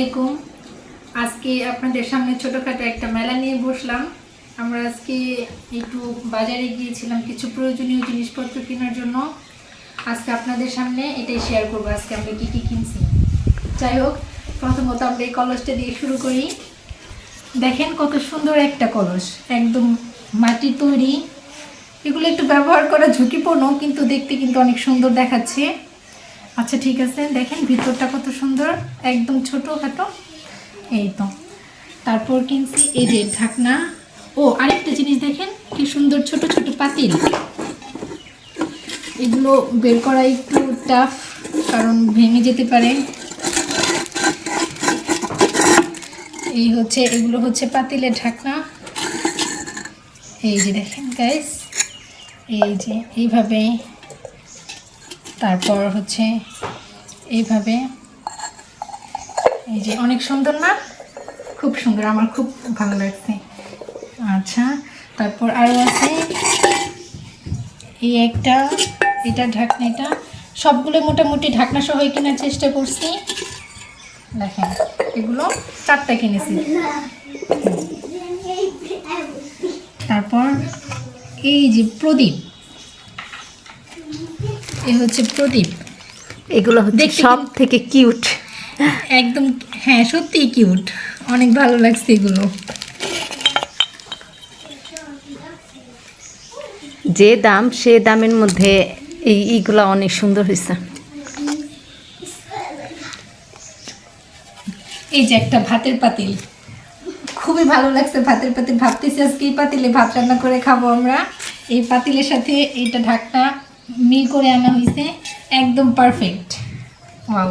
আলাইকুম। আজকে আপনাদের সামনে ছোটখাটো একটা মেলা নিয়ে বসলাম। আমরা আজকে একটু বাজারে গিয়েছিলাম কিছু প্রয়োজনীয় জিনিসপত্র কেনার জন্য। আজকে আপনাদের সামনে এটাই শেয়ার করবো আজকে আমরা কী কী কিনছি। যাই হোক, প্রথমত আমরা এই কলসটা দিয়ে শুরু করি। দেখেন কত সুন্দর একটা কলস, একদম মাটির তৈরি। এগুলো একটু ব্যবহার করা ঝুঁকিপূর্ণ, কিন্তু দেখতে কিন্তু অনেক সুন্দর দেখাচ্ছে। আচ্ছা ঠিক আছে, দেখেন ভিতরটা কত সুন্দর, একদম ছোটোখাটো। এই তো, তারপর কিনছি এই যে ঢাকনা। ও আরেকটা জিনিস দেখেন কি সুন্দর, ছোট ছোট পাতিল। এগুলো বের করা একটু টাফ, কারণ ভেঙে যেতে পারে। এই হচ্ছে, এগুলো হচ্ছে পাতিলের ঢাকনা। এই যে দেখেন গাইস, এই যে এইভাবে, তারপর হচ্ছে এইভাবে। এই যে অনেক সুন্দর না, খুব সুন্দর, আমার খুব ভালো লাগছে। আচ্ছা, তারপর আরও আছে এই একটা, এটা ঢাকনা। এটা সবগুলো মোটামুটি ঢাকনা সহ কেনার চেষ্টা করছি। দেখেন এগুলো 4টা কিনেছি। তারপর এই যে প্রদীপ, এই হচ্ছে প্রদীপ। এগুলো হচ্ছে সব থেকে কিউট, একদম। হ্যাঁ সত্যিই কিউট, অনেক ভালো লাগছে এগুলো। যে দাম সে দামের মধ্যে এইগুলো অনেক সুন্দর হয়েছে। এই যে একটা ভাতের পাতিল, খুবই ভালো লাগছে ভাতের পাতিল। ভাবতেছি আজকে এই পাতিলে ভাত রান্না করে খাবো আমরা। এই পাতিলের সাথে এইটা ঢাকনা মিল করে আনা হয়েছে, একদম পারফেক্ট। ওয়াও,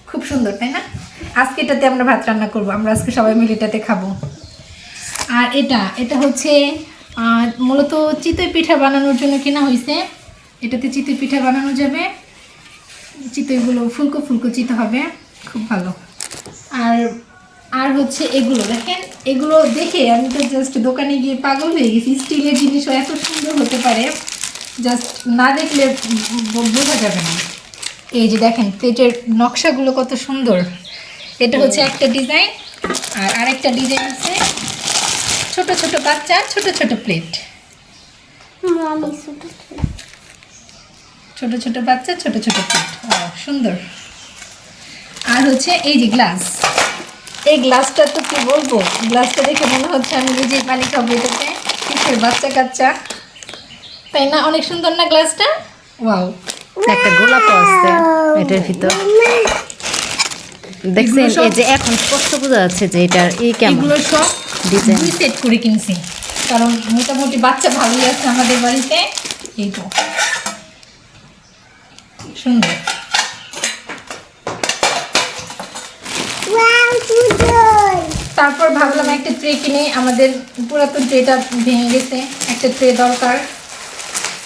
খুব সুন্দর তাই না? আজকে এটাতে আমরা ভাত রান্না করবো, আমরা আজকে সবাই মিলে এটাতে খাবো। আর এটা হচ্ছে মূলত চিতই পিঠা বানানোর জন্য কেনা হয়েছে। এটাতে চিতই পিঠা বানানো যাবে, চিতইগুলো ফুলকো ফুলকো চিতে হবে, খুব ভালো। আর হচ্ছে এগুলো দেখেন, এগুলো দেখে আমি তো জাস্ট দোকানে গিয়ে পাগল হয়ে গেছি। স্টিলের জিনিসও এত সুন্দর হতে পারে, জাস্ট না দেখলে বোঝা যাবে না। এই যে দেখেন প্লেটের নকশাগুলো কত সুন্দর। এটা হচ্ছে একটা ডিজাইন, আর আরেকটা ডিজাইন আছে ছোট ছোট বাচ্চা, ছোট ছোট প্লেট, ছোট ছোট বাচ্চা, ছোট ছোট প্লেট, সুন্দর। আর হচ্ছে এই যে গ্লাস, এই গ্লাসটা তো কি বলবো, গ্লাসটা দেখে মনে হচ্ছে আমি নিজেই পানি খাবো এটাতে। কিসের বাচ্চা কাচ্চা, তাই না? অনেক সুন্দর না গ্লাসটা? ওয়াও, একটা গোলাপ আছে এটার ভিতর। দেখছেন এই যে এখন স্পষ্ট বোঝা যাচ্ছে যে এটার কেমন। এগুলো সব ডিজাইন 2 সেট করে কিনছি, কারণ মোটামুটি বাচ্চা ভালোই আছে আমাদের বাড়িতে। এই তো সুন্দর। তারপর ভাবলাম একটা ট্রে কিনে, আমাদের পুরাতন ট্রেটা ভেঙে গেছে, একটা ট্রে দরকার,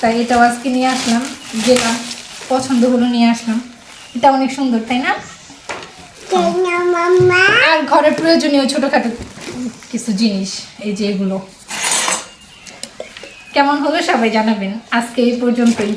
তাই এটাও আজকে নিয়ে আসলাম। গেলাম, পছন্দ হলো, নিয়ে আসলাম। এটা অনেক সুন্দর তাই না? আর ঘরের প্রয়োজনীয় ছোটখাটো কিছু জিনিস, এই যে এগুলো। কেমন হলো সবাই জানাবেন। আজকে এই পর্যন্তই।